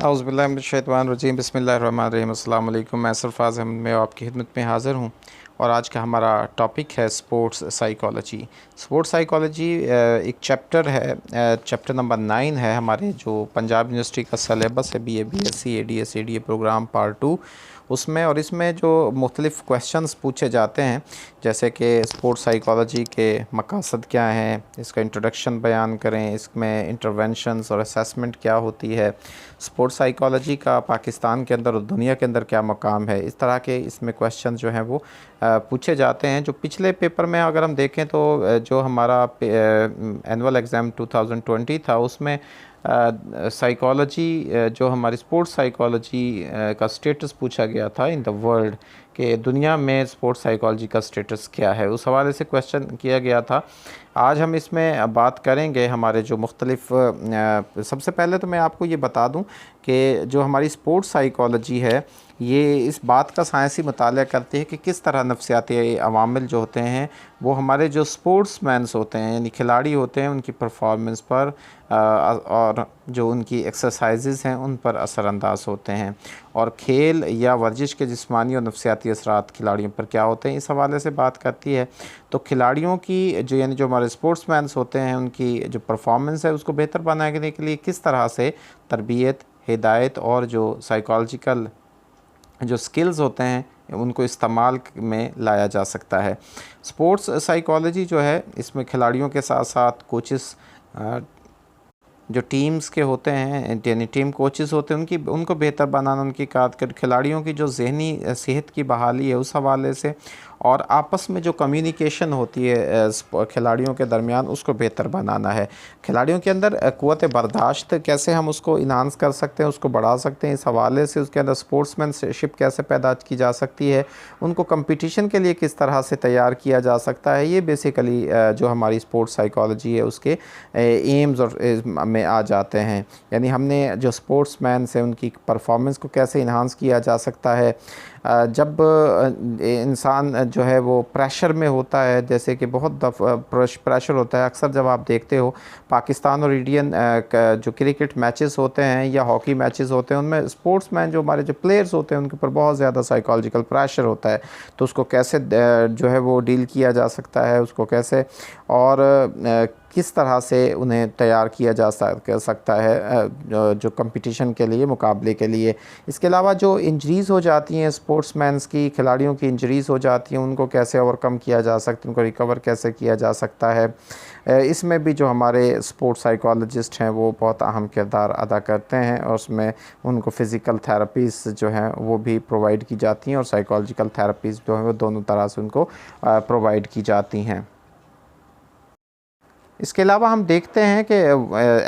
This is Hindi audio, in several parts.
औज़ुबिल्लाहिमिनश्शैतानिर्रजीम बिस्मिल्लाहिर्रहमानिर्रहीम। अस्सलाम वालेकुम। मैं सरफराज अहमद में आपकी खिदमत में हाज़िर हूँ और आज का हमारा टॉपिक है स्पोर्ट्स साइकोलॉजी। स्पोर्ट्स साइकोलॉजी एक चैप्टर है, चैप्टर नंबर 9 है हमारे जो पंजाब यूनिवर्सिटी का सलेबस है BA BSc ADS ADA program part 2 उसमें। और इसमें जो मुख्तलिफ़ क्वेश्चंस पूछे जाते हैं जैसे कि स्पोर्ट्स साइकोलॉजी के मकासद क्या हैं, इसका इंट्रोडक्शन बयान करें, इसमें इंटरवेंशंस और असेसमेंट क्या होती है, स्पोर्ट्स साइकोलॉजी का पाकिस्तान के अंदर और दुनिया के अंदर क्या मकाम है। इस तरह के इसमें क्वेश्चन जो हैं वो पूछे जाते हैं। जो पिछले पेपर में अगर हम देखें तो जो हमारा एनुअल एग्ज़ाम 2020 था उसमें साइकोलॉजी जो हमारी स्पोर्ट्स साइकोलॉजी का स्टेटस पूछा गया था इन द वर्ल्ड, कि दुनिया में स्पोर्ट्स साइकोलॉजी का स्टेटस क्या है, उस हवाले से क्वेश्चन किया गया था। आज हम इसमें बात करेंगे हमारे जो मुख्तलिफ़ सबसे पहले तो मैं आपको ये बता दूं कि जो हमारी स्पोर्ट्स साइकोलॉजी है ये इस बात का साइंसी मुताला करती है कि किस तरह नफ्सियाती अवामिल जो होते हैं वो हमारे जो स्पोर्ट्समैन्स होते हैं यानी खिलाड़ी होते हैं उनकी परफॉर्मेंस पर और जो उनकी एक्सरसाइजेज़ हैं उन पर असरानंदाज होते हैं, और खेल या वर्जिश के जिस्मानी और नफ्सियाती असरात खिलाड़ियों पर क्या होते हैं, इस हवाले से बात करती है। तो खिलाड़ियों की जो यानी जो हमारे स्पोर्ट्समैन्स होते हैं उनकी जो परफॉर्मेंस है उसको बेहतर बनाने के लिए किस तरह से तरबियत, हिदायत और जो साइकोलॉजिकल जो स्किल्स होते हैं उनको इस्तेमाल में लाया जा सकता है। स्पोर्ट्स साइकोलॉजी जो है इसमें खिलाड़ियों के साथ साथ कोचेस जो टीम्स के होते हैं यानी टीम कोचेस होते हैं उनको बेहतर बनाना, उनकी कारकर्दगी, खिलाड़ियों की जो जहनी सेहत की बहाली है उस हवाले से, और आपस में जो कम्युनिकेशन होती है खिलाड़ियों के दरमियान उसको बेहतर बनाना है। खिलाड़ियों के अंदर क़ुव्वत बर्दाश्त कैसे हम उसको इन्हांस कर सकते हैं, उसको बढ़ा सकते हैं, इस हवाले से उसके अंदर स्पोर्ट्समैनशिप कैसे पैदा की जा सकती है, उनको कंपटीशन के लिए किस तरह से तैयार किया जा सकता है, ये बेसिकली जो हमारी स्पोर्ट्स साइकोलॉजी है उसके एम्स और में आ जाते हैं। यानी हमने जो स्पोर्ट्समैन से उनकी परफॉर्मेंस को कैसे इन्हांस किया जा सकता है। जब इंसान जो है वो प्रेशर में होता है, जैसे कि बहुत प्रेशर होता है, अक्सर जब आप देखते हो पाकिस्तान और इंडियन जो क्रिकेट मैचेस होते हैं या हॉकी मैचेस होते हैं उनमें स्पोर्ट्समैन जो हमारे जो प्लेयर्स होते हैं उनके ऊपर बहुत ज़्यादा साइकोलॉजिकल प्रेशर होता है, तो उसको कैसे जो है वो डील किया जा सकता है, उसको कैसे और किस तरह से उन्हें तैयार किया जा सकता है जो कंपटीशन के लिए, मुकाबले के लिए। इसके अलावा जो इंजरीज़ हो जाती हैं स्पोर्ट्समैन्स की, खिलाड़ियों की इंजरीज़ हो जाती हैं उनको कैसे ओवरकम किया जा सकता है, उनको रिकवर कैसे किया जा सकता है, इसमें भी जो हमारे स्पोर्ट्स साइकोलॉजिस्ट हैं वो बहुत अहम किरदार अदा करते हैं, और उसमें उनको फ़िज़िकल थेरेपीज़ जो हैं वो भी प्रोवाइड की जाती हैं और साइकोलॉजिकल थेरेपीज़ जो हैं वो दोनों तरह से उनको प्रोवाइड की जाती हैं। इसके अलावा हम देखते हैं कि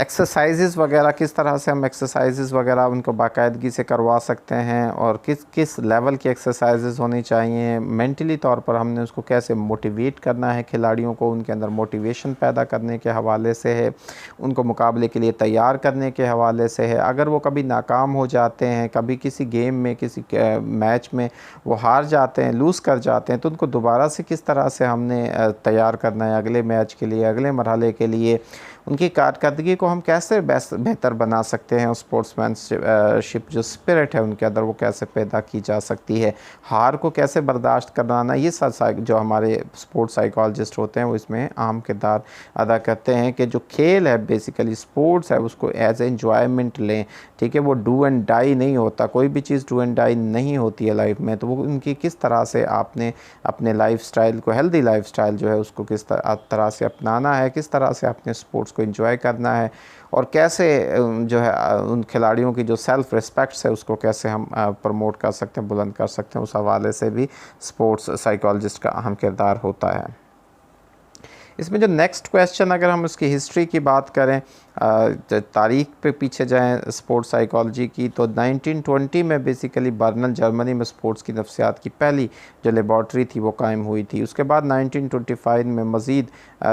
एक्सरसाइजेज़ वगैरह किस तरह से हम एक्सरसाइजेज़ वगैरह उनको बाकायदगी से करवा सकते हैं, और किस किस लेवल की एक्सरसाइजेज़ होनी चाहिए, मेंटली तौर पर हमने उसको कैसे मोटिवेट करना है, खिलाड़ियों को उनके अंदर मोटिवेशन पैदा करने के हवाले से है, उनको मुकाबले के लिए तैयार करने के हवाले से है। अगर वो कभी नाकाम हो जाते हैं, कभी किसी गेम में किसी मैच में वो हार जाते हैं, लूज़ कर जाते हैं, तो उनको दोबारा से किस तरह से हमने तैयार करना है अगले मैच के लिए, अगले मरहले के लिए, उनकी कारकर्दगी को हम कैसे बेहतर बना सकते हैं, स्पोर्ट्समैनशिप जो स्पिरिट है उनके अंदर वो कैसे पैदा की जा सकती है, हार को कैसे बर्दाश्त करना, ये सब जो हमारे स्पोर्ट्स साइकोलॉजिस्ट होते हैं वो इसमें अहम किरदार अदा करते हैं। कि जो खेल है बेसिकली स्पोर्ट्स है उसको एज ए एंजॉयमेंट लें, ठीक है, वो डू एंड डाई नहीं होता, कोई भी चीज़ डू एंड डाई नहीं होती है लाइफ में। तो वो उनकी किस तरह से आपने अपने लाइफस्टाइल को, हेल्दी लाइफस्टाइल जो है उसको किस तरह से अपनाना है, किस तरह से अपने स्पोर्ट्स को एंजॉय करना है, और कैसे जो है उन खिलाड़ियों की जो सेल्फ़ रिस्पेक्ट्स है उसको कैसे हम प्रमोट कर सकते हैं, बुलंद कर सकते हैं, उस हवाले से भी स्पोर्ट्स साइकोलॉजिस्ट का अहम किरदार होता है। इसमें जो नेक्स्ट क्वेश्चन, अगर हम उसकी हिस्ट्री की बात करें, तारीख पे पीछे जाएं स्पोर्ट्स साइकोलॉजी की, तो 1920 में बेसिकली बर्न जर्मनी में स्पोर्ट्स की नफ्सियात की पहली जो लेबॉर्ट्री थी वो कायम हुई थी। उसके बाद 1925 में मज़ीद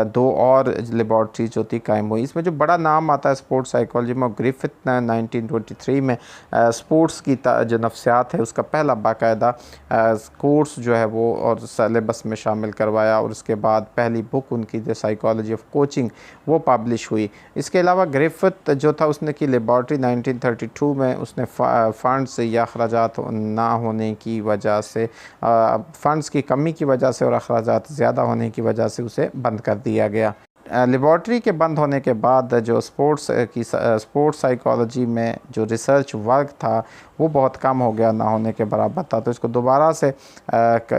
2 और लेबॉर्ट्रीज जो थी कायम हुई। इसमें जो बड़ा नाम आता है स्पोर्ट्स साइकोलॉजी में, ग्रिफिथ ने 1923 में स्पोर्ट्स की जो नफ्सियात है उसका पहला बाकायदा कोर्स जो है वो और सलेबस में शामिल करवाया, और उसके बाद पहली बुक उनकी जो साइकोलॉजी ऑफ कोचिंग वो पब्लिश हुई। इसके अलावा ग्रिफिथ जो था उसने की लेबॉर्ट्री 1932 में, उसने फ़ंड्स या अखराजात ना होने की वजह से, फ़ंड्स की कमी की वजह से और अखराजात ज़्यादा होने की वजह से उसे बंद कर दिया गया। लेबॉर्ट्री के बंद होने के बाद जो स्पोर्ट्स साइकोलॉजी में जो रिसर्च वर्क था वो बहुत कम हो गया, ना होने के बराबर था। तो इसको दोबारा से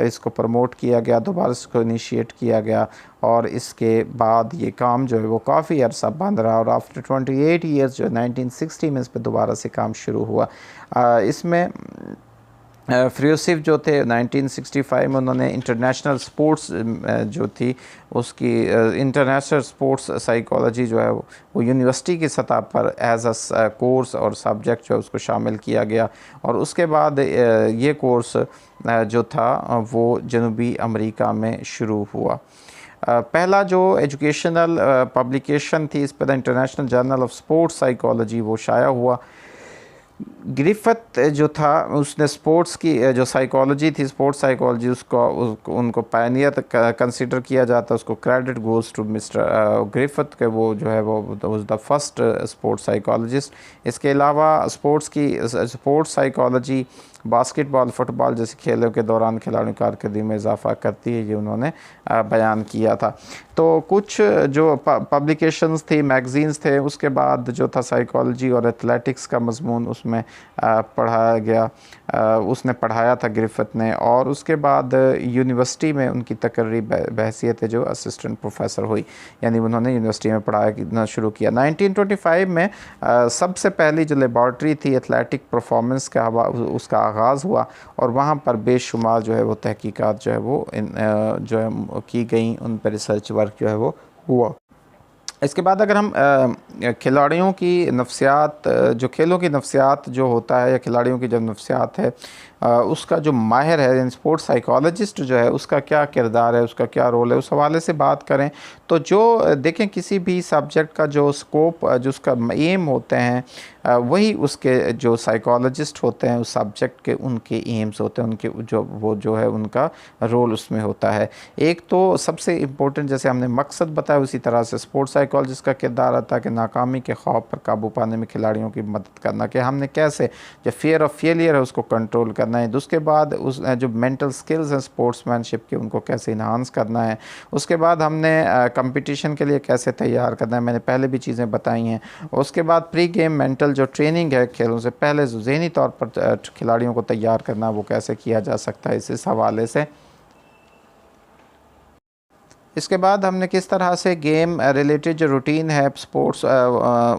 इसको प्रमोट किया गया, दोबारा इसको इनिशिएट किया गया और इसके बाद ये काम जो है वो काफ़ी अर्सा बंद रहा और आफ्टर 28 ईयर्स जो 1960 में इस पर दोबारा से काम शुरू हुआ। इसमें फ्रियोसिफ जो थे 1965 में उन्होंने इंटरनेशनल स्पोर्ट्स जो थी उसकी इंटरनेशनल स्पोर्ट्स साइकोलॉजी जो है वो यूनिवर्सिटी की सतह पर एज अ कोर्स और सब्जेक्ट जो है उसको शामिल किया गया और उसके बाद ये कोर्स जो था वो जनूबी अमेरिका में शुरू हुआ। पहला जो एजुकेशनल पब्लिकेशन थी इस पर the international journal of sports psychology वो शाया हुआ। ग्रिफिथ जो था उसने स्पोर्ट्स की जो साइकोलॉजी थी, स्पोर्ट्स साइकोलॉजी, उनको पायनियर कंसिडर किया जाता है। उसको credit goes to mister Griffith के, वो जो है वो was the first sports psychologist. इसके अलावा स्पोर्ट्स साइकोलॉजी बास्केटबॉल, फुटबॉल जैसे खेलों के दौरान खिलाड़ियों की कारकर्दगी में इजाफा करती है, ये उन्होंने बयान किया था। तो कुछ जो पब्लिकेशंस थी, मैगज़ीन्स थे, उसके बाद जो था साइकोलॉजी और एथलेटिक्स का मजमून उसमें पढ़ाया गया, उसने पढ़ाया था ग्रिफिथ ने। और उसके बाद यूनिवर्सिटी में उनकी तकर्री बहसियत जो असिस्टेंट प्रोफेसर हुई, यानी उन्होंने यूनिवर्सिटी में पढ़ाया शुरू किया। 1925 में सबसे पहली जो लेबॉर्ट्री थी एथलेटिक परफॉर्मेंस का उसका आगाज़ हुआ और वहाँ पर बेशुमार जो है वो तहकीकात जो है वो जो है की गई, उन पर रिसर्च वर्क जो है वो हुआ। इसके बाद अगर हम खिलाड़ियों की नफ्सियात, जो खेलों की नफ्सियात जो होता है या खिलाड़ियों की जब नफ्सियात है उसका जो माहिर है स्पोर्ट्स साइकोलॉजिस्ट जो है उसका क्या किरदार है, उसका क्या रोल है, उस हवाले से बात करें तो जो देखें किसी भी सब्जेक्ट का जो स्कोप, जो उसका एम होते हैं वही उसके जो साइकोलॉजिस्ट होते हैं उस सब्जेक्ट के उनके एम्स होते हैं, उनके जो है उनका रोल उसमें होता है। एक तो सबसे इम्पोर्टेंट जैसे हमने मकसद बताया, उसी तरह से स्पोर्ट्स साइकोलॉजिस्ट का किरदार आता है कि नाकामी के खौफ पर काबू पाने में खिलाड़ियों की मदद करना, कि हमने कैसे जो फियर ऑफ फेलियर है उसको कंट्रोल करना है। उसके बाद उस जो मेंटल स्किल्स हैं स्पोर्ट्समैनशिप के उनको कैसे इन्हांस करना है। उसके बाद हमने कंपटीशन के लिए कैसे तैयार करना है, मैंने पहले भी चीज़ें बताई हैं। उसके बाद प्री गेम मेंटल जो ट्रेनिंग है खेलों से पहले जो ज़हनी तौर पर खिलाड़ियों को तैयार करना वो कैसे किया जा सकता है इस हवाले से। इसके बाद हमने किस तरह से गेम रिलेटेड जो रूटीन है स्पोर्ट्स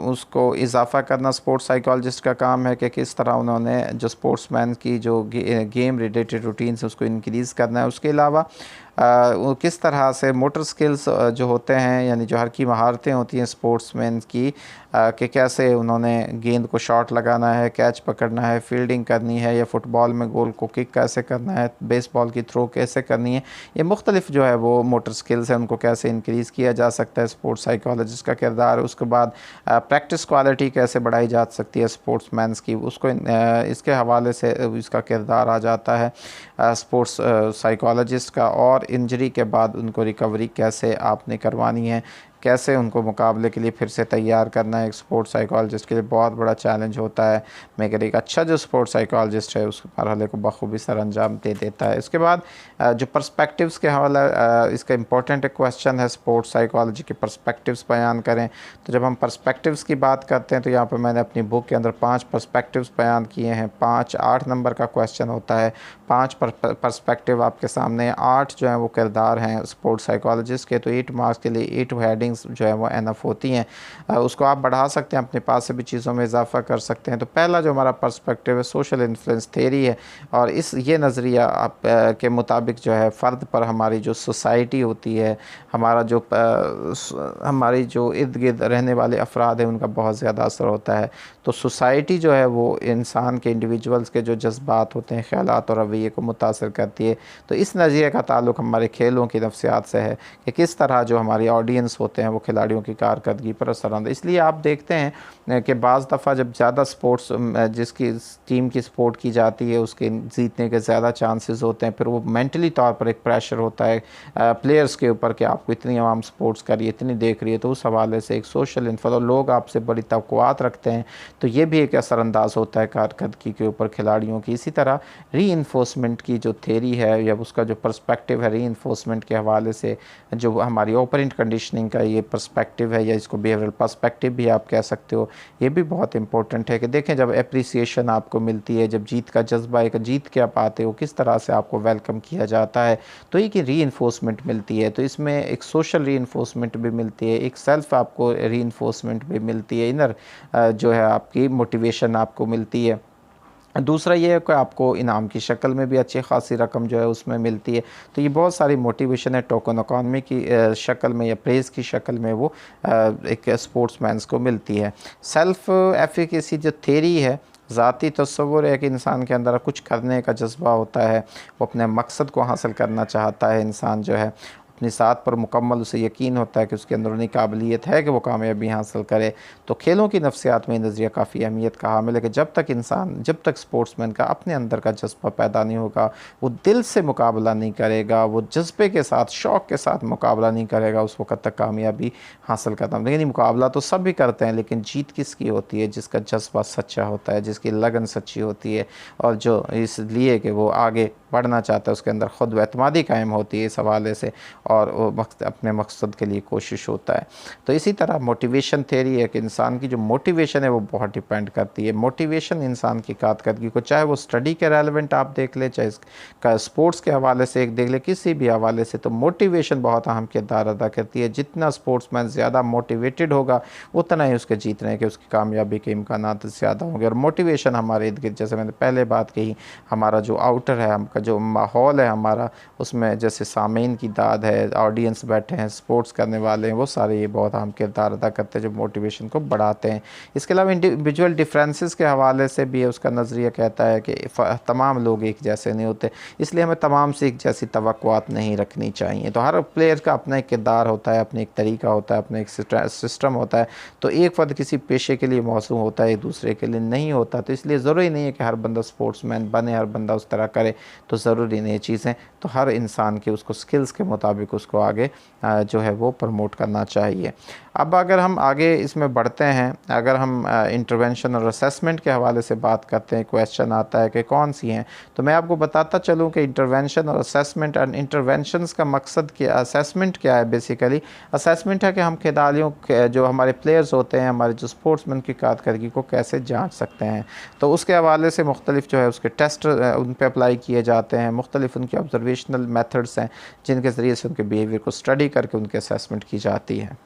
उसको इजाफ़ा करना स्पोर्ट्स साइकोलॉजिस्ट का काम है, कि किस तरह उन्होंने जो स्पोर्ट्समैन की जो गेम रिलेटेड रूटीन है उसको इंक्रीज़ करना है। उसके अलावा वो किस तरह से मोटर स्किल्स जो होते हैं, यानी जो हर की महारतें होती हैं स्पोर्ट्समैन की, कि कैसे उन्होंने गेंद को शॉट लगाना है, कैच पकड़ना है, फील्डिंग करनी है, या फुटबॉल में गोल को किक कैसे करना है, बेसबॉल की थ्रो कैसे करनी है, ये मुख्तलिफ जो है वो मोटर स्किल्स हैं उनको कैसे इंक्रीज़ किया जा सकता है, स्पोर्ट्स साइकोलॉजिस्ट का किरदार है। उसके बाद प्रैक्टिस क्वालिटी कैसे बढ़ाई जा सकती है स्पोर्ट्समैन्स की, उसको इसके हवाले से इसका किरदार आ जाता है स्पोर्ट्स साइकोलॉजिस्ट का। और इंजरी के बाद उनको रिकवरी कैसे आपने करवानी है, कैसे उनको मुकाबले के लिए फिर से तैयार करना है, एक स्पोर्ट्स साइकोलॉजिस्ट के लिए बहुत बड़ा चैलेंज होता है, मगर एक अच्छा जो स्पोर्ट्स साइकोलॉजिस्ट है उस मरहले को बखूबी सर अंजाम दे देता है। इसके बाद जो पर्सपेक्टिव्स के हवाला इसका इंपॉर्टेंट एक क्वेश्चन है, स्पोर्ट्स साइकोलॉजी के पर्सपेक्टिव्स बयान करें। तो जब हम पर्सपेक्टिव्स की बात करते हैं तो यहाँ पर मैंने अपनी बुक के अंदर 5 पर्सपेक्टिव्स बयान किए हैं। 8 नंबर का क्वेश्चन होता है, 5 पर्सपेक्टिव आपके सामने, 8 जो है वो किरदार हैं स्पोर्ट्स साइकोलॉजिस्ट के। तो 8 मार्क्स के लिए 8 हेडिंग जो है वो एनफ होती हैं। उसको आप बढ़ा सकते हैं, अपने पास से भी चीज़ों में इजाफा कर सकते हैं। तो पहला जो हमारा पर्सपेक्टिव है सोशल इन्फ्लुएंस थ्योरी है, और ये नज़रिया आप के मुताबिक जो है फ़र्द पर हमारी जो सोसाइटी होती है, हमारा जो हमारी जो इर्द गिर्द रहने वाले अफराद हैं उनका बहुत ज़्यादा असर होता है। तो सोसाइटी जो है वो इंसान के इंडिविजुअल्स के जो जज्बात होते हैं, ख्यालात और रवैये को मुतासर करती है। तो इस नज़रिए का ताल्लुक़ हमारे खेलों की नफ्सियात से है कि किस तरह जो हमारी ऑडियंस होते होते हैं वो खिलाड़ियों की कारकर्दगी पर असर। इसलिए आप देखते हैं कि बाज़ दफ़ा जब ज़्यादा स्पोर्ट्स जिसकी टीम की सपोर्ट की जाती है उसके जीतने के ज़्यादा चांसेस होते हैं। फिर वो मेंटली तौर पर एक प्रेशर होता है प्लेयर्स के ऊपर कि आपको इतनी आवाम सपोर्ट्स कर रही है, इतनी देख रही है, तो उस हवाले से एक सोशल इन्फ्लुएंस, लोग आपसे बड़ी तवक्कुआत रखते हैं, तो ये भी एक असरअंदाज होता है कारकर्दगी के ऊपर खिलाड़ियों की। इसी तरह री की जो थेरी है या उसका जो पर्सपेक्टिव है री के हवाले से, जो हमारी ऑपरेंट कंडीशनिंग का ये पर्सपेक्टिव है या इसको बिहेवियरल पर्सपेक्टिव भी आप कह सकते हो, ये भी बहुत इंपॉर्टेंट है कि देखें जब एप्रिसिएशन आपको मिलती है, जब जीत का जज्बा, एक जीत के आप आते हो किस तरह से आपको वेलकम किया जाता है, तो ये कि रीइंफोर्समेंट मिलती है। तो इसमें एक सोशल रीइंफोर्समेंट भी मिलती है, एक सेल्फ आपको रीइंफोर्समेंट भी मिलती है, इनर जो है आपकी मोटिवेशन आपको मिलती है। दूसरा ये है कि आपको इनाम की शक्ल में भी अच्छी खासी रकम जो है उसमें मिलती है। तो ये बहुत सारी मोटिवेशन है टोकन इकॉनमी की शक्ल में या प्रेज़ की शक्ल में वो एक स्पोर्ट्समैन्स को मिलती है। सेल्फ़ एफिकेसी जो थेरी है, ज़ाती तसव्वुर है कि इंसान के अंदर कुछ करने का जज्बा होता है, वो अपने मकसद को हासिल करना चाहता है। इंसान जो है अपनी साथ पर मुकम्मल उसे यकीन होता है कि उसके अंदरूनी काबिलियत है कि वो कामयाबी हासिल करे। तो खेलों की नफ्सियात में नज़रिया काफ़ी अहमियत का हामिल है कि जब तक स्पोर्ट्समैन का अपने अंदर का जज्बा पैदा नहीं होगा, वो दिल से मुकाबला नहीं करेगा, वो जज्बे के साथ, शौक़ के साथ मुकाबला नहीं करेगा, उस वक़्त तक कामयाबी हासिल करता। लेकिन मुकाबला तो सब भी करते हैं, लेकिन जीत किसकी होती है? जिसका जज्बा सच्चा होता है, जिसकी लगन सच्ची होती है और जो इसलिए कि वो आगे बढ़ना चाहता है, उसके अंदर ख़ुद एतमादी कायम होती है इस हवाले से, और वो अपने मकसद के लिए कोशिश होता है। तो इसी तरह मोटिवेशन थ्योरी है कि इंसान की जो मोटिवेशन है वो बहुत डिपेंड करती है। मोटिवेशन इंसान की कारकर्दगी को, चाहे वो स्टडी के रेलेवेंट आप देख ले, चाहे इसका स्पोर्ट्स के हवाले से एक देख ले, किसी भी हवाले से, तो मोटिवेशन बहुत अहम किरदार अदा करती है। जितना स्पोर्ट्समैन ज़्यादा मोटिवेटेड होगा उतना ही उसके जीतने के, उसकी कामयाबी के इम्कानात ज़्यादा होंगे। और मोटिवेशन हमारे इर्द गिर्द, जैसे मैंने पहले बात कही, हमारा जो आउटर है, हमका जो माहौल है हमारा, उसमें जैसे सामीन की दाद है, ऑडियंस बैठे हैं, स्पोर्ट्स करने वाले हैं, वो सारे ये बहुत अहम किरदार अदा करते हैं जो मोटिवेशन को बढ़ाते हैं। इसके अलावा इंडिविजुअल डिफरेंसेस के हवाले से भी उसका नज़रिया कहता है कि तमाम लोग एक जैसे नहीं होते, इसलिए हमें तमाम से एक जैसी तवक्कुआत नहीं रखनी चाहिए। तो हर प्लेयर का अपना एक किरदार होता है, अपना एक तरीका होता है, अपना एक सिस्टम होता है। तो एक फ़र्द किसी पेशे के लिए मौसू होता है, एक दूसरे के लिए नहीं होता। तो इसलिए ज़रूरी नहीं है कि हर बंदा स्पोर्ट्समैन बने, हर बंदा उस तरह करे, तो ज़रूरी नहीं चीज़ें। तो हर इंसान के उसको स्किल्स के मुताबिक उसको आगे जो है वो प्रमोट करना चाहिए। अब अगर हम आगे इसमें बढ़ते हैं, अगर हम इंटरवेंशन और असेसमेंट के हवाले से बात करते हैं, क्वेश्चन आता है कि कौन सी हैं, तो मैं आपको बताता चलूँ कि इंटरवेंशन और असेसमेंट, एंड इंटरवेंशंस का मकसद क्या, असेसमेंट क्या है? बेसिकली असेसमेंट है कि हम खिलाड़ियों के, जो हमारे प्लेयर्स होते हैं, हमारे जो स्पोर्ट्समैन की कारकर्दगी को कैसे जाँच सकते हैं। तो उसके हवाले से मुख्तलिफ जो है उसके टेस्ट उन पर अप्लाई किए जाते हैं, मुख्तलिफ उनके ऑब्जर्वेशनल मेथड्स हैं जिनके ज़रिए से उनके बिहेवियर को स्टडी करके उनकी असेसमेंट की जाती है।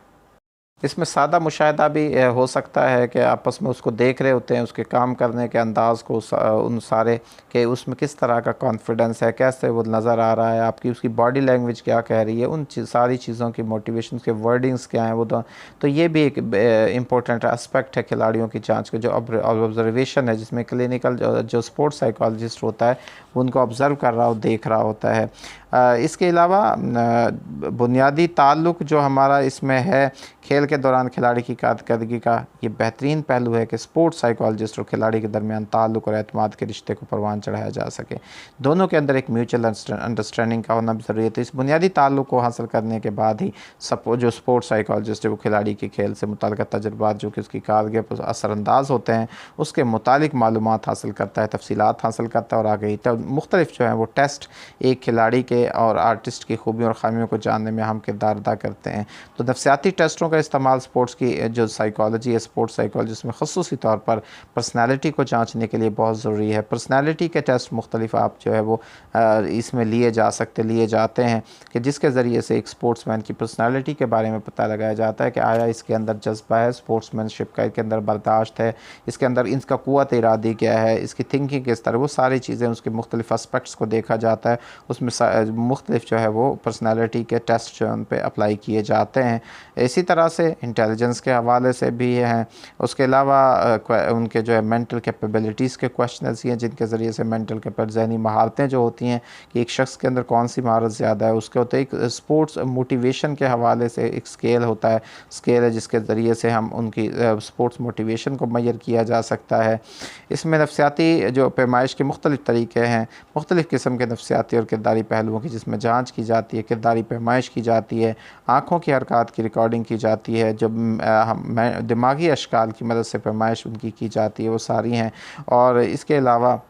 इसमें सादा मुशाहिदा भी हो सकता है कि आपस में उसको देख रहे होते हैं, उसके काम करने के अंदाज़ को, उन सारे कि उसमें किस तरह का कॉन्फिडेंस है, कैसे वो नज़र आ रहा है, आपकी उसकी बॉडी लैंग्वेज क्या कह रही है, उन सारी चीज़ों की मोटिवेशन के वर्डिंग्स क्या हैं वो तो ये भी एक इम्पोर्टेंट एस्पेक्ट है खिलाड़ियों की जांच के, जो ऑब्जर्वेशन है, जिसमें क्लिनिकल जो स्पोर्ट्स साइकोलॉजिस्ट होता है उनको ऑब्ज़र्व कर रहा हो, देख रहा होता है। इसके अलावा बुनियादी ताल्लुक़ जो हमारा इसमें है खेल के दौरान खिलाड़ी की कारकर्दगी का, ये बेहतरीन पहलू है कि स्पोर्ट्स साइकोलॉजिस्ट और खिलाड़ी के दरमियान ताल्लुक़ और एतमाद के रिश्ते को परवान चढ़ाया जा सके। दोनों के अंदर एक म्यूचुअल अंडरस्टैंडिंग का होना भी ज़रूरी है। तो इस बुनियादी ताल्लुक़ को हासिल करने के बाद ही जो स्पोर्ट्स साइकोलॉजिस्ट है वो खिलाड़ी के खेल से मुताल्लिक़ तजुर्बात जो कि उसकी कारगिरी पर असरअंदाज होते हैं उसके मुतालिक मालूमात हासिल करता है, तफसीलात हासिल करता है, और आगे मुख्तलिफ जो है वो टेस्ट एक खिलाड़ी के और आर्टिस्ट की खूबियों और ख़ामियों को जानने में अहम किरदार अदा करते हैं। तो नफ्सियाती टेस्टों का इस्तेमाल स्पोर्ट्स की जो साइकोलॉजी है, स्पोर्ट्स साइकोलॉजिस्ट में ख़ुसूसी तौर पर पर्सनैलिटी को जांचने के लिए बहुत ज़रूरी है। पर्सनैलिटी के टेस्ट मुख्तलिफ आप जो है वो इसमें लिए जाते हैं कि जिसके ज़रिए से एक स्पोर्ट्समैन की पर्सनैलिटी के बारे में पता लगाया जाता है कि आया इसके अंदर जज्बा है स्पोर्ट्समैनशिप का, इसके अंदर बर्दाश्त है, इसके अंदर इसका क़ुव्वत इरादी क्या है, इसकी थिंकिंग किस तरह, वो सारी चीज़ें उसके मुख्तलिफ एस्पेक्ट्स को देखा जाता है। उसमें मुख्तलिफ जो है वो पर्सनैलिटी के टेस्ट जो है उन पर अप्लाई किए जाते हैं। इसी तरह से से, इंटेलिजेंस के हवाले से भी हैं। उसके अलावा उनके जो है मेंटल कैपेबिलिटीज़ के क्वेश्चंस हैं, जिनके ज़रिए से मेंटल जहनी महारतें जो होती हैं कि एक शख्स के अंदर कौन सी महारत ज़्यादा है, उसके होते एक स्पोर्ट्स मोटिवेशन के हवाले से एक स्केल होता है, स्केल है जिसके ज़रिए से हम उनकी स्पोर्ट्स मोटिवेशन को मैयर किया जा सकता है। इसमें नफ्सियाती जो पैमाइश के मुख्तलिफ़ तरीक़े हैं, मुख्तलिफ़ किस्म के नफ्सियाती और किरदारी पहलुओं की जिसमें जाँच की जाती है, किरदारी पैमाइश की जाती है, आँखों की हरकत की रिकॉर्डिंग की जाती है, जब हम दिमागी अशकाल की मदद से पैमाइश उनकी की जाती है, वो सारी हैं। और इसके अलावा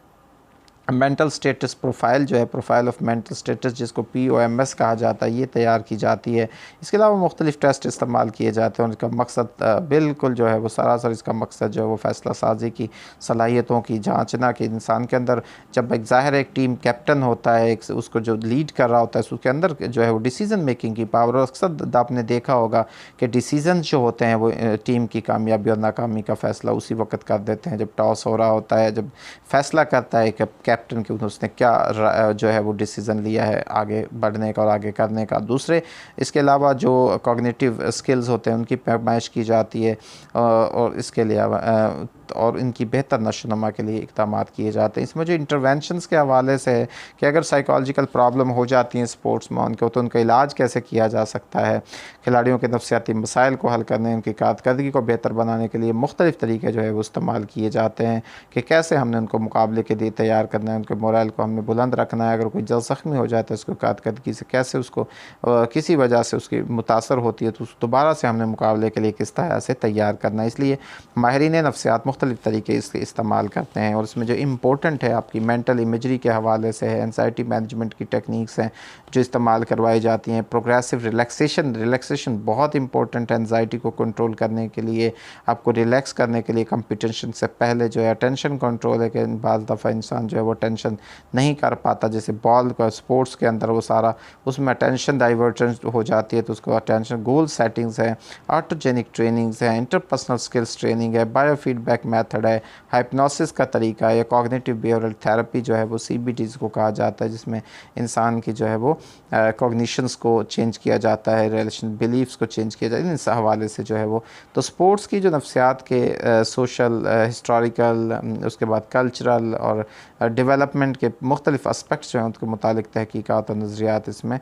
मेंटल स्टेटस प्रोफाइल जो है, प्रोफाइल ऑफ मेंटल स्टेटस जिसको POMS कहा जाता है, ये तैयार की जाती है। इसके अलावा मुख्तलिफ़ टेस्ट इस्तेमाल किए जाते हैं, उनका मकसद बिल्कुल जो है वो सरासर इसका मकसद जो है वो फ़ैसला साजी की सलाहियतों की जांचना कि इंसान के अंदर, जब एक ज़ाहिर एक टीम कैप्टन होता है, एक उसको जो लीड कर रहा होता है, उसके अंदर जो है वो डिसीज़न मेकिंग की पावर, और अक्सर आपने देखा होगा कि डिसीज़न जो होते हैं वो टीम की कामयाबी और नाकामी का फ़ैसला उसी वक्त कर देते हैं जब टॉस हो रहा होता है, जब फ़ैसला करता है कैप्टन कि उसने क्या जो है वो डिसीज़न लिया है आगे बढ़ने का और आगे करने का। दूसरे इसके अलावा जो कॉग्निटिव स्किल्स होते हैं उनकी पैमाइश की जाती है, और इसके अलावा और इनकी बेहतर नशोनुमा के लिए इक़दाम किए जाते हैं। इसमें जो इंटरवेंशंस के हवाले से है कि अगर साइकोलॉजिकल प्रॉब्लम हो जाती हैं स्पोर्ट्स में उनको, तो उनका इलाज कैसे किया जा सकता है, खिलाड़ियों के नफ्सियाती मसाइल को हल करने, उनकी कारकर्दगी को बेहतर बनाने के लिए मुख्तलिफ़ तरीके जो है वो इस्तेमाल किए जाते हैं कि कैसे हमने उनको मुकाबले के लिए तैयार करना है, उनके मोरल को हमने बुलंद रखना है। अगर कोई जल्द ज़ख्मी हो जाता है उसको कारकर्दगी से कैसे उसको किसी वजह से उसकी मुतासर होती है तो उस दोबारा से हमने मुकाबले के लिए किस तरह से तैयार करना है। इसलिए माहिरीन नफ्सियात मुख्तलिफ़ तरीके इसके इस्तेमाल करते हैं, और इसमें जो इम्पोर्टेंट है आपकी मेंटल इमेजरी के हवाले से है, एंजाइटी मैनेजमेंट की टेक्निक्स हैं जो इस्तेमाल करवाई जाती हैं, प्रोग्रेसिव रिलैक्सेशन बहुत इंपॉर्टेंट है एंजाइटी को कंट्रोल करने के लिए, आपको रिलैक्स करने के लिए। कंपटीशन से पहले जो है अटेंशन कंट्रोल है कि बाज़ दफ़ा इंसान जो है वो टेंशन नहीं कर पाता, जैसे बॉल का स्पोर्ट्स के अंदर वो सारा उसमें अटेंशन डाइवर्जन हो जाती है, तो उसको अटेंशन गोल सेटिंग्स है, ऑटोजेनिक ट्रेनिंग्स है, इंटरपर्सनल स्किल्स ट्रेनिंग है, बायोफीडबैक मेथड है, हाइप्नोसिस का तरीका है, या कॉग्निटिव बिहेवियरल थेरेपी जो है वो CBT को कहा जाता है, जिसमें इंसान की जो है वो कॉग्निशंस को चेंज किया जाता है, रिलेशन बिलीफ्स को चेंज किया जाता है, इस हवाले से जो है वो। तो स्पोर्ट्स की जो नफ्सियात के सोशल, हिस्टोरिकल, उसके बाद कल्चरल और डेवलपमेंट के मुख्तलिफ़ एस्पेक्ट्स जो हैं उनके मुतालिक तहकीकात और नज़रियात इसमें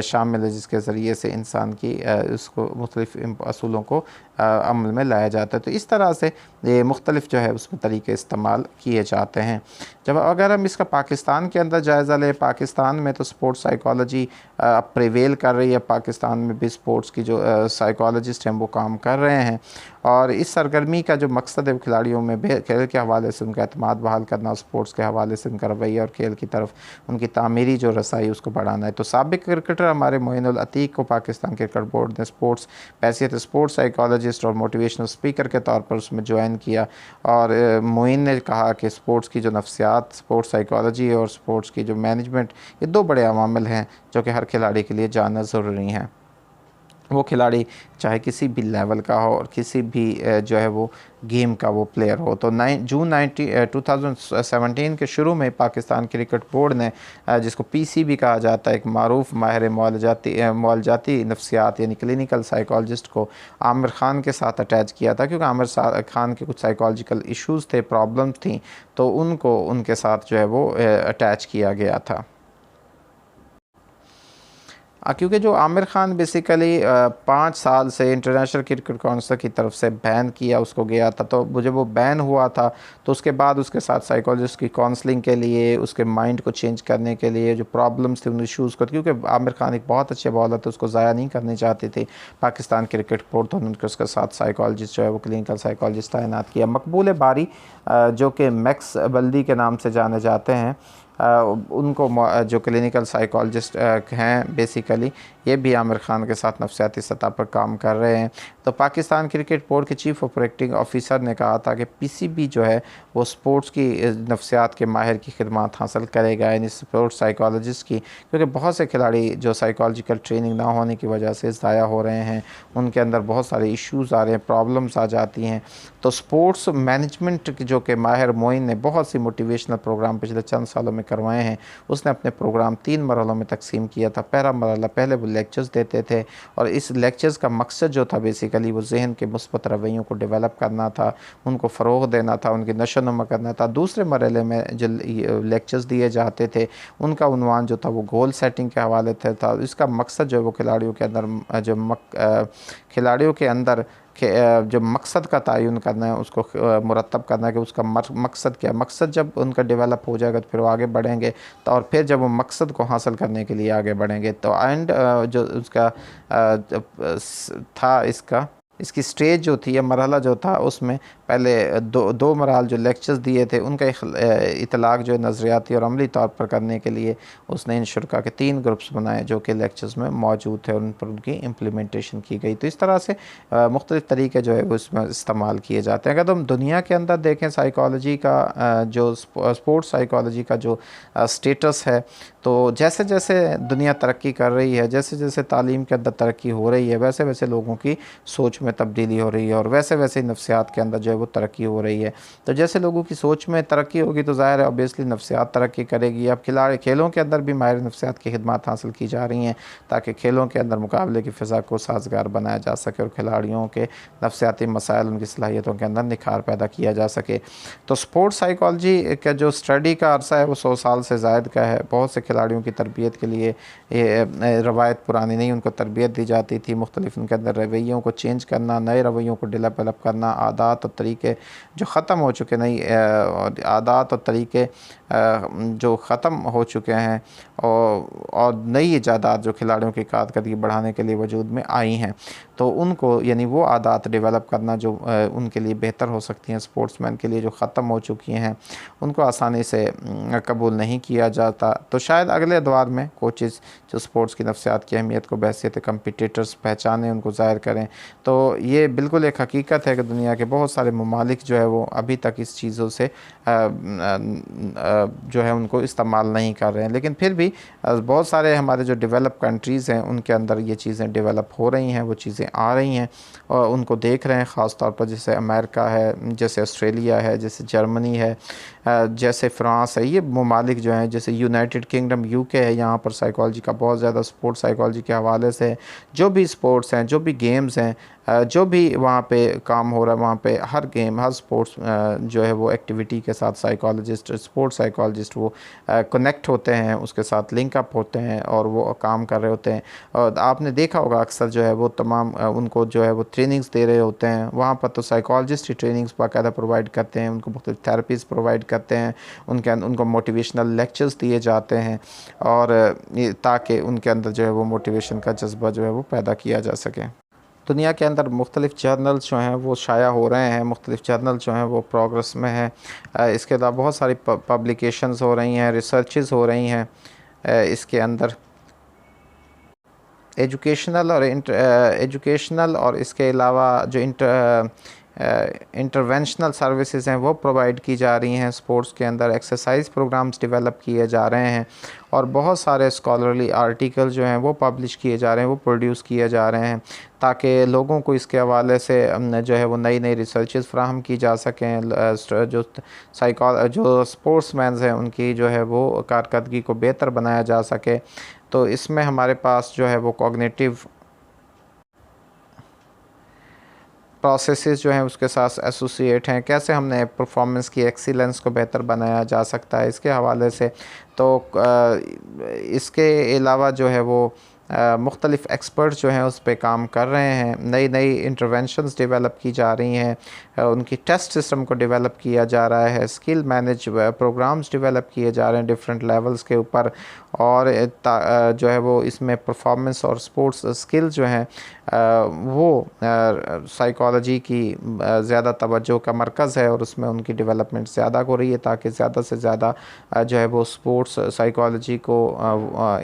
शामिल है, जिसके ज़रिए से इंसान की उसको मुख्तलिफ़ असूलों को अमल में लाया जाता है। तो इस तरह से ये मुख्तलिफ़ जो है उसमें तरीके इस्तेमाल किए जाते हैं। जब अगर हम इसका पाकिस्तान के अंदर जायज़ा लें, पाकिस्तान में तो स्पोर्ट्स साइकोलॉजी अब प्रिवेल कर रही है, पाकिस्तान में भी स्पोर्ट्स की जो साइकोलॉजिस्ट हैं वो काम कर रहे हैं, और इस सरगर्मी का जो मकसद है वो खिलाड़ियों में खेल के हवाले से उनका एतमाद बहाल करना, और स्पोर्ट्स के हवाले से उनका रवैया और खेल की तरफ उनकी तामीरी जो रसाई उसको बढ़ाना है। तो साबिक क्रिकेटर हमारे मोइनुल अतीक को पाकिस्तान क्रिकेट बोर्ड ने स्पोर्ट्स हैसियत स्पोर्ट्स साइकोलॉजिस्ट और मोटिवेशनल स्पीकर के तौर पर उसमें ज्वाइन किया, और मोइन ने कहा कि स्पोर्ट्स की जो नफ्सियात, स्पोर्ट्स साइकोलॉजी और स्पोर्ट्स की जो मैनेजमेंट, ये दो बड़े अवामिल हैं जो कि हर खिलाड़ी के लिए जानना ज़रूरी हैं। वो खिलाड़ी चाहे किसी भी लेवल का हो और किसी भी जो है वो गेम का वो प्लेयर हो। तो जून 2017 के शुरू में पाकिस्तान क्रिकेट बोर्ड ने जिसको PCB कहा जाता है, एक मारूफ माहिर मुआलजाती नफ्सियात यानी क्लिनिकल साइकोलॉजिस्ट को आमिर ख़ान के साथ अटैच किया था, क्योंकि आमिर ख़ान के कुछ साइकोलॉजिकल इश्यूज़ थे, प्रॉब्लम्स थी, तो उनको उनके साथ जो है वो अटैच किया गया था। क्योंकि जो आमिर ख़ान बेसिकली 5 साल से इंटरनेशनल क्रिकेट काउंसिल की तरफ से बैन किया उसको गया था, तो मुझे वो बैन हुआ था तो उसके बाद उसके साथ साइकोलॉजिस्ट की काउंसलिंग के लिए, उसके माइंड को चेंज करने के लिए, जो प्रॉब्लम्स थी उन इशूज़ को, क्योंकि आमिर ख़ान एक बहुत अच्छे बॉलर थे, उसको ज़ाया नहीं करनी चाहती थी पाकिस्तान क्रिकेट बोर्ड, तो उन्होंने उसके साथ साइकोलॉजिस्ट जो है वो क्लिनिकल साइकोलॉजिस्ट तैनात किया। मकबूल बारी जो कि मैक्स बल्दी के नाम से जाने जाते हैं, उनको जो क्लिनिकल साइकोलॉजिस्ट हैं बेसिकली, ये भी आमिर ख़ान के साथ नफ्सियाती सतह पर काम कर रहे हैं। तो पाकिस्तान क्रिकेट बोर्ड के चीफ ऑपरेटिंग ऑफिसर ने कहा था कि PCB जो है वो स्पोर्ट्स की नफ्सियात के माहिर की खिदमत हासिल करेगा, यानी स्पोर्ट्स साइकोलॉजिस्ट की, क्योंकि बहुत से खिलाड़ी जो साइकोलॉजिकल ट्रेनिंग ना होने की वजह से ज़ाया हो रहे हैं, उनके अंदर बहुत सारे इश्यूज़ आ रहे हैं, प्रॉब्लम्स आ जाती हैं। तो स्पोर्ट्स मैनेजमेंट जो कि माहिर मोइन ने बहुत सी मोटिवेशनल प्रोग्राम पिछले चंद सालों में करवाए हैं। उसने अपने प्रोग्राम 3 मरहलों में तकसीम किया था। पहला मरहला, पहले वो लेक्चर्स देते थे और इस लेक्चर्स का मकसद जो था बेसिकली वो जहन के मुस्बत रवैयों को डेवलप करना था, उनको फ़रोग़ देना था, उनकी नशोनुमा करना था। दूसरे मरहले में जो लेक्चर्स दिए जाते थे उनका उन्वान जो था वो गोल सेटिंग के हवाले से था। इसका मकसद जो है वो खिलाड़ियों के अंदर खिलाड़ियों के अंदर जो मकसद का तयन करना है उसको मुरतब करना है कि उसका मकसद क्या है। मकसद जब उनका डेवलप हो जाएगा तो फिर वो आगे बढ़ेंगे, तो और फिर जब वो मकसद को हासिल करने के लिए आगे बढ़ेंगे तो एंड जो उसका था इसकी स्टेज जो थी या मरहला जो था उसमें पहले दो मरहल जो लेक्चर्स दिए थे उनका इतलाक़ जो है नज़रियाती और अमली तौर पर करने के लिए उसने इन शुरा के 3 ग्रुप्स बनाए जो कि लेक्चर्स में मौजूद थे और उन पर उनकी इम्प्लीमेंटेशन की गई। तो इस तरह से मुख्तलिफ़ तरीके जो है वो इसमें इस्तेमाल किए जाते हैं। अगर हम दुनिया के अंदर देखें साइकोलॉजी का जो स्पोर्ट्स साइकोलॉजी का जो स्टेटस है, तो जैसे जैसे दुनिया तरक्की कर रही है, जैसे जैसे तालीम के अंदर तरक्की हो रही है, वैसे वैसे लोगों की सोच में तब्दीली हो रही है और वैसे वैसे नफ्सियात के अंदर जो है वो तरक्की हो रही है। तो जैसे लोगों की सोच में तरक्की होगी तो ज़ाहिर है ऑब्वियसली नफ्सियात तरक्की करेगी। अब खेलों के अंदर भी माहिर नफ्सियात की खिदमत हासिल की जा रही हैं ताकि खेलों के अंदर मुकाबले की फ़िज़ा को साजगार बनाया जा सके और खिलाड़ियों के नफ्सियाती मसाइल, उनकी सलाहियतों के अंदर निखार पैदा किया जा सके। तो स्पोर्ट्स साइकोलॉजी का जो स्टडी का अरसा है वो 100 साल से ज़ायद का है। बहुत से खिलाड़ियों की तरबियत के लिए ये रवायत पुरानी नहीं, उनको तरबियत दी जाती थी, मुख्तलिफ उनके अंदर रवैयों को चेंज करना, नए रवैयों को डेवलप करना, आदात और तरीके जो ख़त्म हो चुके नहीं आदात और तरीके जो ख़त्म हो चुके हैं और नई इजादात जो खिलाड़ियों की कारकर्दगी बढ़ाने के लिए वजूद में आई हैं, तो उनको यानी वो आदात डेवलप करना जो उनके लिए बेहतर हो सकती हैं, स्पोर्ट्समैन के लिए जो ख़त्म हो चुकी हैं, उनको आसानी से कबूल नहीं किया जाता। तो शायद अगले दौर में कोचेज़ जो स्पोर्ट्स की नफ्सियात की अहमियत को बहैसियत कम्पिटिटर्स पहचानें, उनको ज़ाहिर करें। तो ये बिल्कुल एक हकीकत है कि दुनिया के बहुत सारे ममालिक जो है वो अभी तक इस चीज़ों से जो है उनको इस्तेमाल नहीं कर रहे हैं, लेकिन फिर भी बहुत सारे हमारे जो डेवलप कंट्रीज़ हैं उनके अंदर ये चीज़ें डेवलप हो रही हैं, वो चीज़ें आ रही हैं और उनको देख रहे हैं। ख़ास तौर पर जैसे अमेरिका है, जैसे ऑस्ट्रेलिया है, जैसे जर्मनी है, जैसे फ़्रांस है, ये ममालिक जो हैं, जैसे यूनाइटेड किंगडम यूके है, यहाँ पर साइकोलॉजी का बहुत ज़्यादा स्पोर्ट्स साइकोलॉजी के हवाले से जो भी स्पोर्ट्स हैं, जो भी गेम्स हैं, जो भी वहाँ पे काम हो रहा है, वहाँ पे हर गेम, हर स्पोर्ट्स जो है वो एक्टिविटी के साथ साइकोलॉजिस्ट, स्पोर्ट्स साइकोलॉजिस्ट वो कनेक्ट होते हैं, उसके साथ लिंक अप होते हैं और वो काम कर रहे होते हैं। और आपने देखा होगा अक्सर जो है वो तमाम उनको जो है वो ट्रेनिंग्स दे रहे होते हैं। वहाँ पर तो साइकोलॉजिस्ट ही ट्रेनिंग्स बाकायदा प्रोवाइड करते हैं, उनको मुख्तलिफ थेरेपीज़ प्रोवाइड करते हैं, उनको मोटिवेशनल लेक्चर्स दिए जाते हैं और ताकि उनके अंदर जो है वो मोटिवेशन का जज्बा जो है वो पैदा किया जा सके। दुनिया के अंदर मुख्तलिफ़ जर्नल्स जो हैं वो शाया हो रहे हैं, मुख्तलिफ़ जर्नल जो हैं वो प्रोग्रेस में हैं। इसके अलावा बहुत सारी पब्लिकेशंस हो रही हैं, रिसर्चेस हो रही हैं। इसके अंदर एजुकेशनल और इसके अलावा जो इंटरवेंशनल सर्विसेज हैं वो प्रोवाइड की जा रही हैं। स्पोर्ट्स के अंदर एक्सरसाइज प्रोग्राम्स डेवलप किए जा रहे हैं और बहुत सारे स्कॉलरली आर्टिकल जो हैं वो पब्लिश किए जा रहे हैं, वो प्रोड्यूस किए जा रहे हैं ताकि लोगों को इसके हवाले से जो है वो नई नई रिसर्चेस फ्राहम की जा सकें। जो स्पोर्ट्समैन हैं उनकी जो है वो कारकर्दगी को बेहतर बनाया जा सके। तो इसमें हमारे पास जो है वो कॉग्निटिव प्रोसेसेस जो हैं उसके साथ एसोसिएट हैं, कैसे हमने परफॉर्मेंस की एक्सीलेंस को बेहतर बनाया जा सकता है इसके हवाले से। तो इसके अलावा जो है वो मुख्तलिफ़ एक्सपर्ट्स जो हैं उस पर काम कर रहे हैं, नई नई इंटरवेंशंस डेवलप की जा रही हैं, उनकी टेस्ट सिस्टम को डेवलप किया जा रहा है, स्किल मैनेज प्रोग्राम्स डेवलप किए जा रहे हैं डिफरेंट लेवल्स के ऊपर और जो है वो इसमें परफॉर्मेंस और स्पोर्ट्स स्किल जो हैं वो साइकोलॉजी की ज़्यादा तवज्जो का मरकज़ है और उसमें उनकी डेवलपमेंट ज़्यादा हो रही है ताकि ज़्यादा से ज़्यादा जो है वो स्पोर्ट्स साइकोलॉजी को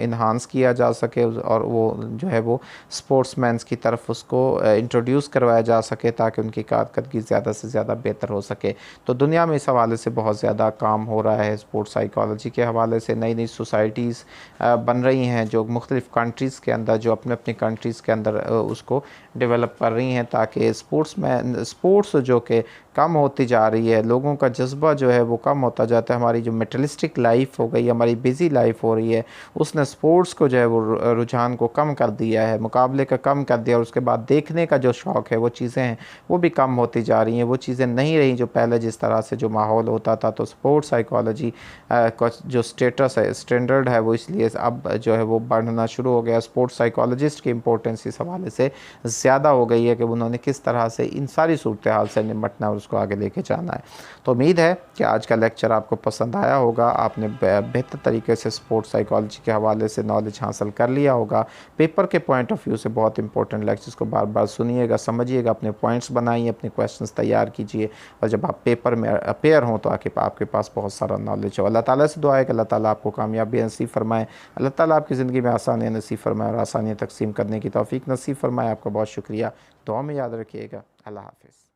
इन्हांस किया जा सके और वो जो है वो स्पोर्ट्समैन्स की तरफ उसको इंट्रोड्यूस करवाया जा सके ताकि उनकी कारकर्दगी ज़्यादा ज़्यादा से ज़्यादा बेहतर हो सके। तो दुनिया में इस हवाले से बहुत ज़्यादा काम हो रहा है। स्पोर्ट्स साइकोलॉजी के हवाले से नई नई सोसाइटीज़ बन रही हैं जो मुख्तलिफ़ कंट्रीज़ के अंदर, जो अपने अपनी कंट्रीज़ के अंदर उसको डेवलप कर रही हैं, ताकि स्पोर्ट्स जो कि कम होती जा रही है, लोगों का जज्बा जो है वो कम होता जाता है। हमारी जो मटेरियलिस्टिक लाइफ हो गई, हमारी बिज़ी लाइफ हो रही है, उसने स्पोर्ट्स को जो है वो रुझान को कम कर दिया है, मुकाबले का कम कर दिया, और उसके बाद देखने का जो शौक़ है, वो चीज़ें हैं वो भी कम होती जा रही हैं। वो चीज़ें नहीं रही जो पहले जिस तरह से जो माहौल होता था। तो स्पोर्ट्स साइकोलॉजी का जो स्टेटस है, स्टैंडर्ड है, वो इसलिए अब जो है वो बढ़ना शुरू हो गया। स्पोर्ट्स साइकोलॉजिस्ट की इंपॉर्टेंस इस हवाले से ज़्यादा हो गई है कि उन्होंने किस तरह से इन सारी सूरत हाल से निपटना है और उसको आगे लेके जाना है। तो उम्मीद है कि आज का लेक्चर आपको पसंद आया होगा, आपने बेहतर तरीके से स्पोर्ट्स साइकोलॉजी के हवाले से नॉलेज हासिल कर लिया होगा। पेपर के पॉइंट ऑफ व्यू से बहुत इंपॉर्टेंट लेक्चर्स को बार बार सुनिएगा, समझिएगा, अपने पॉइंट्स बनाइए, अपने क्वेश्चंस तैयार कीजिए, और जब आप पेपर में अपेयर हों तो आपके पास बहुत सारा नॉलेज हो। अल्लाह ताला से दुआ है कि अल्लाह ताला आपको कामयाबी नसीब फरमाए, अल्लाह ताला आपकी ज़िंदगी में आसानियाँ नसीब फरमाए और आसानियाँ तकसीम करने की तौफीक नसीब फरमाए। आपका बहुत शुक्रिया, दुआ में याद रखिएगा। अल्लाह हाफ़िज़।